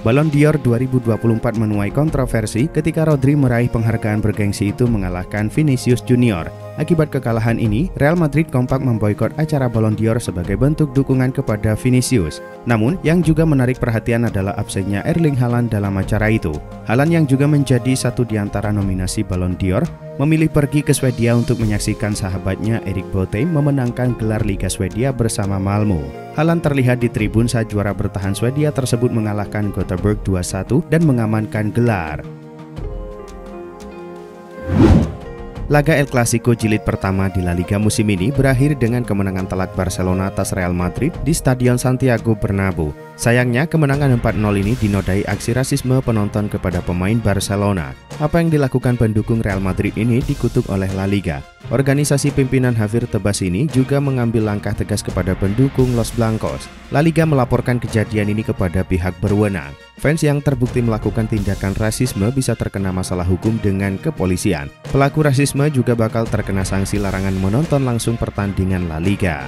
Ballon d'Or 2024 menuai kontroversi ketika Rodri meraih penghargaan bergengsi itu mengalahkan Vinicius Junior. Akibat kekalahan ini, Real Madrid kompak memboikot acara Ballon d'Or sebagai bentuk dukungan kepada Vinicius. Namun, yang juga menarik perhatian adalah absennya Erling Haaland dalam acara itu. Haaland yang juga menjadi satu di antara nominasi Ballon d'Or, memilih pergi ke Swedia untuk menyaksikan sahabatnya Erik Botheim memenangkan gelar Liga Swedia bersama Malmö. Haaland terlihat di tribun saat juara bertahan Swedia tersebut mengalahkan Gothenburg 2-1 dan mengamankan gelar. Laga El Clasico jilid pertama di La Liga musim ini berakhir dengan kemenangan telak Barcelona atas Real Madrid di Stadion Santiago Bernabeu. Sayangnya, kemenangan 4-0 ini dinodai aksi rasisme penonton kepada pemain Barcelona. Apa yang dilakukan pendukung Real Madrid ini dikutuk oleh La Liga. Organisasi pimpinan Javier Tebas ini juga mengambil langkah tegas kepada pendukung Los Blancos. La Liga melaporkan kejadian ini kepada pihak berwenang. Fans yang terbukti melakukan tindakan rasisme bisa terkena masalah hukum dengan kepolisian. Pelaku rasisme juga bakal terkena sanksi larangan menonton langsung pertandingan La Liga.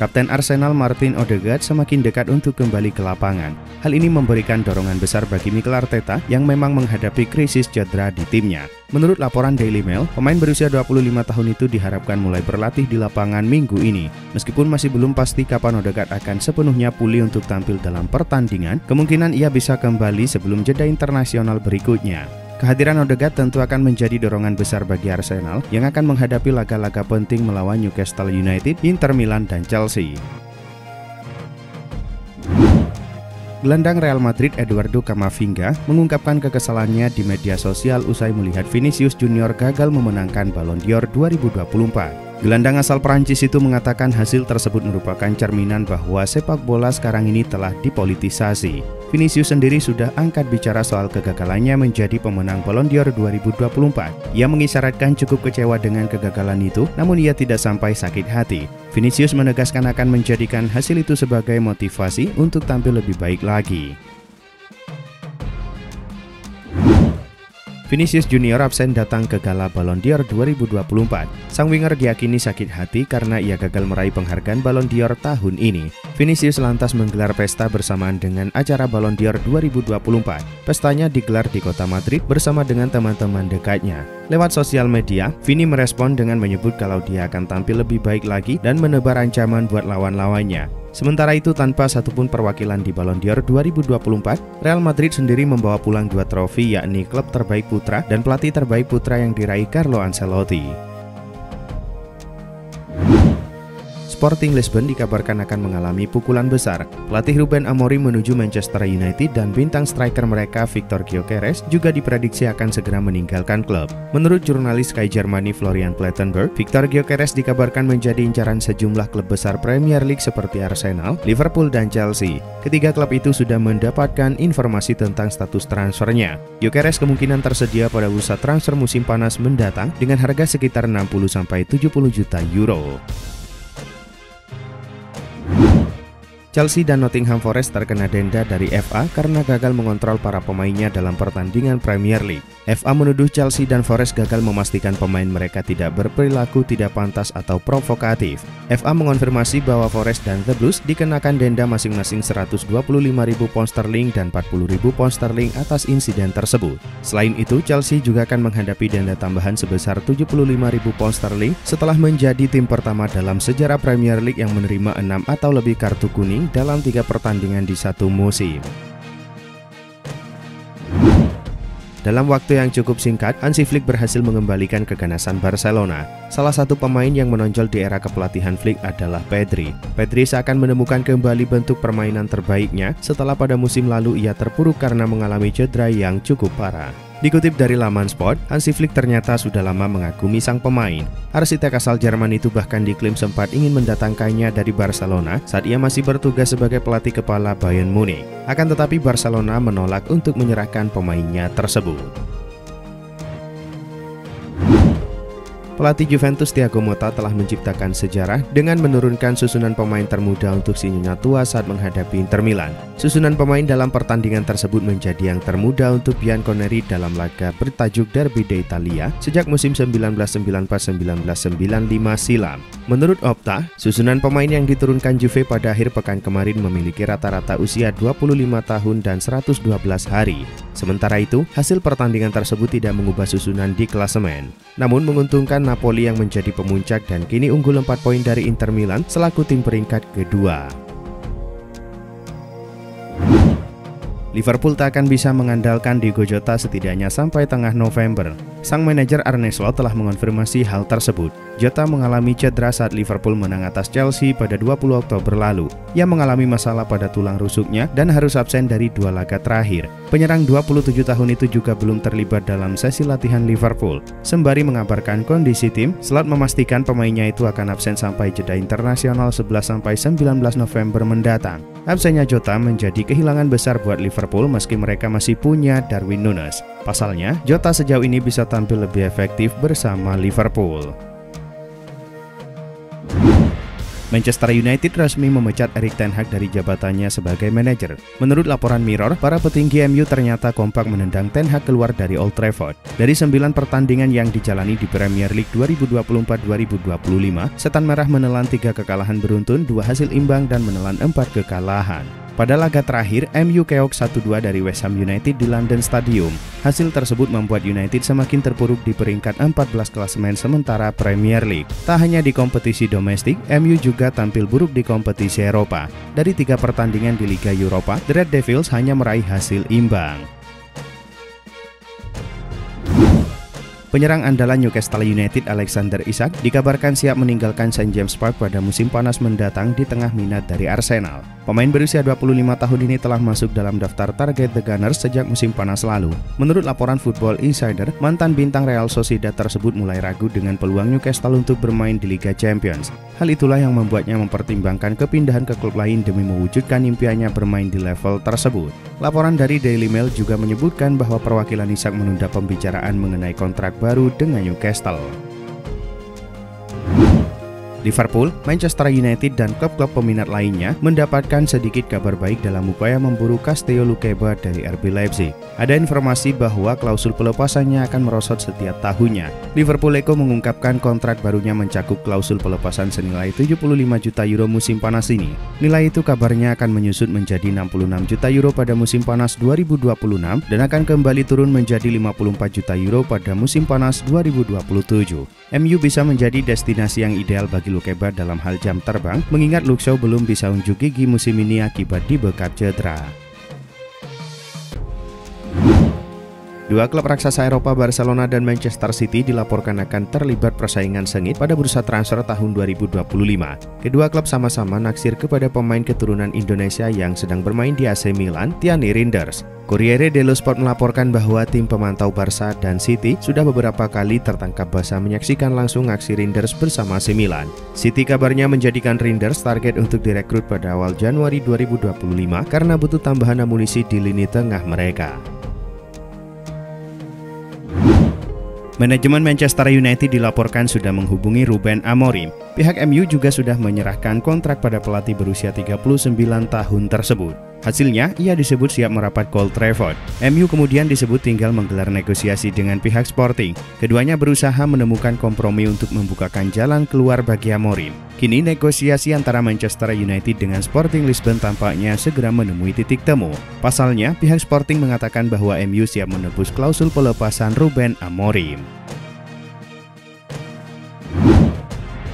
Kapten Arsenal Martin Odegaard semakin dekat untuk kembali ke lapangan. Hal ini memberikan dorongan besar bagi Mikel Arteta yang memang menghadapi krisis cedera di timnya. Menurut laporan Daily Mail, pemain berusia 25 tahun itu diharapkan mulai berlatih di lapangan minggu ini. Meskipun masih belum pasti kapan Odegaard akan sepenuhnya pulih untuk tampil dalam pertandingan, kemungkinan ia bisa kembali sebelum jeda internasional berikutnya. Kehadiran Odegaard tentu akan menjadi dorongan besar bagi Arsenal yang akan menghadapi laga-laga penting melawan Newcastle United, Inter Milan, dan Chelsea. Gelandang Real Madrid Eduardo Camavinga mengungkapkan kekesalannya di media sosial usai melihat Vinicius Junior gagal memenangkan Ballon d'Or 2024. Gelandang asal Prancis itu mengatakan hasil tersebut merupakan cerminan bahwa sepak bola sekarang ini telah dipolitisasi. Vinicius sendiri sudah angkat bicara soal kegagalannya menjadi pemenang Ballon d'Or 2024. Ia mengisyaratkan cukup kecewa dengan kegagalan itu, namun ia tidak sampai sakit hati. Vinicius menegaskan akan menjadikan hasil itu sebagai motivasi untuk tampil lebih baik lagi. Vinicius Junior absen datang ke Gala Ballon d'Or 2024. Sang winger diyakini sakit hati karena ia gagal meraih penghargaan Ballon d'Or tahun ini. Vinicius lantas menggelar pesta bersamaan dengan acara Ballon d'Or 2024. Pestanya digelar di kota Madrid bersama dengan teman-teman dekatnya. Lewat sosial media, Vini merespon dengan menyebut kalau dia akan tampil lebih baik lagi dan menebar ancaman buat lawan-lawannya. Sementara itu, tanpa satupun perwakilan di Ballon d'Or 2024, Real Madrid sendiri membawa pulang 2 trofi, yakni klub terbaik putra dan pelatih terbaik putra yang diraih Carlo Ancelotti. Sporting Lisbon dikabarkan akan mengalami pukulan besar. Pelatih Ruben Amorim menuju Manchester United dan bintang striker mereka Victor Gyökeres juga diprediksi akan segera meninggalkan klub. Menurut jurnalis Sky Germany Florian Plettenberg, Victor Gyökeres dikabarkan menjadi incaran sejumlah klub besar Premier League seperti Arsenal, Liverpool, dan Chelsea. Ketiga klub itu sudah mendapatkan informasi tentang status transfernya. Gyökeres kemungkinan tersedia pada bursa transfer musim panas mendatang dengan harga sekitar 60–70 juta euro. Chelsea dan Nottingham Forest terkena denda dari FA karena gagal mengontrol para pemainnya dalam pertandingan Premier League. FA menuduh Chelsea dan Forest gagal memastikan pemain mereka tidak berperilaku tidak pantas atau provokatif. FA mengonfirmasi bahwa Forest dan The Blues dikenakan denda masing-masing 125.000 pound sterling dan 40.000 pound sterling atas insiden tersebut. Selain itu, Chelsea juga akan menghadapi denda tambahan sebesar 75.000 pound sterling setelah menjadi tim pertama dalam sejarah Premier League yang menerima 6 atau lebih kartu kuning dalam 3 pertandingan di satu musim. Dalam waktu yang cukup singkat, Hansi Flick berhasil mengembalikan keganasan Barcelona. Salah satu pemain yang menonjol di era kepelatihan Flick adalah Pedri. Pedri seakan menemukan kembali bentuk permainan terbaiknya setelah pada musim lalu ia terpuruk karena mengalami cedera yang cukup parah. Dikutip dari laman Sport, Hansi Flick ternyata sudah lama mengagumi sang pemain. Arsitek asal Jerman itu bahkan diklaim sempat ingin mendatangkannya dari Barcelona saat ia masih bertugas sebagai pelatih kepala Bayern Munich. Akan tetapi Barcelona menolak untuk menyerahkan pemainnya tersebut. Pelatih Juventus Thiago Motta telah menciptakan sejarah dengan menurunkan susunan pemain termuda untuk si nyonya tua saat menghadapi Inter Milan. Susunan pemain dalam pertandingan tersebut menjadi yang termuda untuk Bianconeri dalam laga bertajuk Derby d'Italia sejak musim 1994-1995 silam. Menurut Opta, susunan pemain yang diturunkan Juve pada akhir pekan kemarin memiliki rata-rata usia 25 tahun dan 112 hari. Sementara itu, hasil pertandingan tersebut tidak mengubah susunan di klasemen, namun menguntungkan Napoli yang menjadi pemuncak dan kini unggul 4 poin dari Inter Milan selaku tim peringkat kedua. Liverpool tak akan bisa mengandalkan Diogo Jota setidaknya sampai tengah November. Sang manajer Arne Slot telah mengonfirmasi hal tersebut. Jota mengalami cedera saat Liverpool menang atas Chelsea pada 20 Oktober lalu. Ia mengalami masalah pada tulang rusuknya dan harus absen dari 2 laga terakhir. Penyerang 27 tahun itu juga belum terlibat dalam sesi latihan Liverpool. Sembari mengabarkan kondisi tim, Slot memastikan pemainnya itu akan absen sampai jeda internasional 11-19 November mendatang. Absennya Jota menjadi kehilangan besar buat Liverpool meski mereka masih punya Darwin Núñez. Pasalnya, Jota sejauh ini bisa tampil lebih efektif bersama Liverpool. Manchester United resmi memecat Erik ten Hag dari jabatannya sebagai manajer. Menurut laporan Mirror, para petinggi MU ternyata kompak menendang ten Hag keluar dari Old Trafford. Dari 9 pertandingan yang dijalani di Premier League 2024-2025, Setan Merah menelan 3 kekalahan beruntun, 2 hasil imbang dan menelan 4 kekalahan. Pada laga terakhir, MU keok 1-2 dari West Ham United di London Stadium. Hasil tersebut membuat United semakin terpuruk di peringkat 14 klasemen sementara Premier League. Tak hanya di kompetisi domestik, MU juga tampil buruk di kompetisi Eropa. Dari 3 pertandingan di Liga Eropa, The Red Devils hanya meraih hasil imbang. Penyerang andalan Newcastle United Alexander Isak dikabarkan siap meninggalkan St James Park pada musim panas mendatang di tengah minat dari Arsenal. Pemain berusia 25 tahun ini telah masuk dalam daftar target The Gunners sejak musim panas lalu. Menurut laporan Football Insider, mantan bintang Real Sociedad tersebut mulai ragu dengan peluang Newcastle untuk bermain di Liga Champions. Hal itulah yang membuatnya mempertimbangkan kepindahan ke klub lain demi mewujudkan impiannya bermain di level tersebut. Laporan dari Daily Mail juga menyebutkan bahwa perwakilan Isak menunda pembicaraan mengenai kontrak baru dengan Newcastle. Liverpool, Manchester United, dan klub-klub peminat lainnya mendapatkan sedikit kabar baik dalam upaya memburu Castello Luqueba dari RB Leipzig. Ada informasi bahwa klausul pelepasannya akan merosot setiap tahunnya. Liverpool Echo mengungkapkan kontrak barunya mencakup klausul pelepasan senilai 75 juta euro musim panas ini. Nilai itu kabarnya akan menyusut menjadi 66 juta euro pada musim panas 2026 dan akan kembali turun menjadi 54 juta euro pada musim panas 2027. MU bisa menjadi destinasi yang ideal bagi Luqueba dalam hal jam terbang, mengingat Luke Shaw belum bisa unjuk gigi musim ini akibat dibekap cedera. Dua klub raksasa Eropa Barcelona dan Manchester City dilaporkan akan terlibat persaingan sengit pada bursa transfer tahun 2025. Kedua klub sama-sama naksir kepada pemain keturunan Indonesia yang sedang bermain di AC Milan, Tierney Reinders. Corriere dello Sport melaporkan bahwa tim pemantau Barca dan City sudah beberapa kali tertangkap basah menyaksikan langsung aksi Reinders bersama AC Milan. City kabarnya menjadikan Reinders target untuk direkrut pada awal Januari 2025 karena butuh tambahan amunisi di lini tengah mereka. Manajemen Manchester United dilaporkan sudah menghubungi Ruben Amorim. Pihak MU juga sudah menyerahkan kontrak pada pelatih berusia 39 tahun tersebut. Hasilnya, ia disebut siap merapat ke Old Trafford. MU kemudian disebut tinggal menggelar negosiasi dengan pihak Sporting. Keduanya berusaha menemukan kompromi untuk membukakan jalan keluar bagi Amorim. Kini negosiasi antara Manchester United dengan Sporting Lisbon tampaknya segera menemui titik temu. Pasalnya, pihak Sporting mengatakan bahwa MU siap menebus klausul pelepasan Ruben Amorim.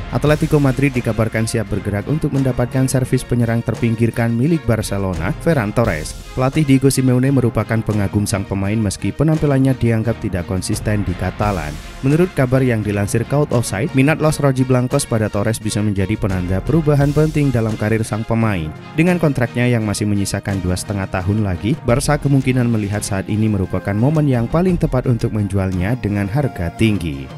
Atletico Madrid dikabarkan siap bergerak untuk mendapatkan servis penyerang terpinggirkan milik Barcelona, Ferran Torres. Pelatih Diego Simeone merupakan pengagum sang pemain meski penampilannya dianggap tidak konsisten di Katalan. Menurut kabar yang dilansir Count Offside, minat Los Rojiblancos pada Torres bisa menjadi penanda perubahan penting dalam karir sang pemain. Dengan kontraknya yang masih menyisakan 2,5 tahun lagi, Barca kemungkinan melihat saat ini merupakan momen yang paling tepat untuk menjualnya dengan harga tinggi.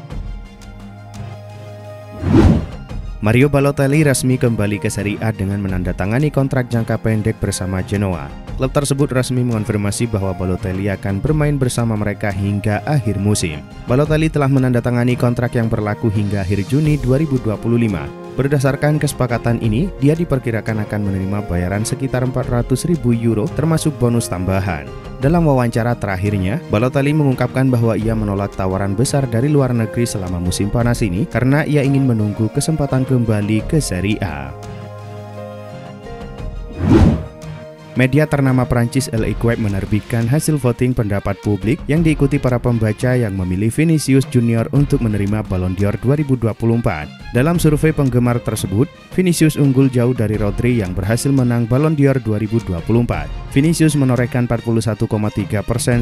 Mario Balotelli resmi kembali ke Serie A dengan menandatangani kontrak jangka pendek bersama Genoa. Klub tersebut resmi mengonfirmasi bahwa Balotelli akan bermain bersama mereka hingga akhir musim. Balotelli telah menandatangani kontrak yang berlaku hingga akhir Juni 2025. Berdasarkan kesepakatan ini, dia diperkirakan akan menerima bayaran sekitar 400.000 euro termasuk bonus tambahan. Dalam wawancara terakhirnya, Balotelli mengungkapkan bahwa ia menolak tawaran besar dari luar negeri selama musim panas ini karena ia ingin menunggu kesempatan kembali ke Serie A. Media ternama Prancis L'Equipe menerbitkan hasil voting pendapat publik yang diikuti para pembaca yang memilih Vinicius Junior untuk menerima Ballon d'Or 2024. Dalam survei penggemar tersebut, Vinicius unggul jauh dari Rodri yang berhasil menang Ballon d'Or 2024. Vinicius menorehkan 41,3%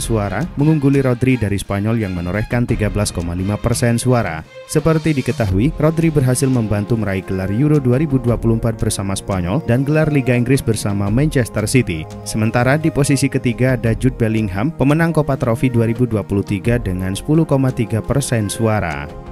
suara, mengungguli Rodri dari Spanyol yang menorehkan 13,5% suara. Seperti diketahui, Rodri berhasil membantu meraih gelar Euro 2024 bersama Spanyol dan gelar Liga Inggris bersama Manchester City. Sementara di posisi ketiga ada Jude Bellingham, pemenang Copa Trophy 2023 dengan 10,3% suara.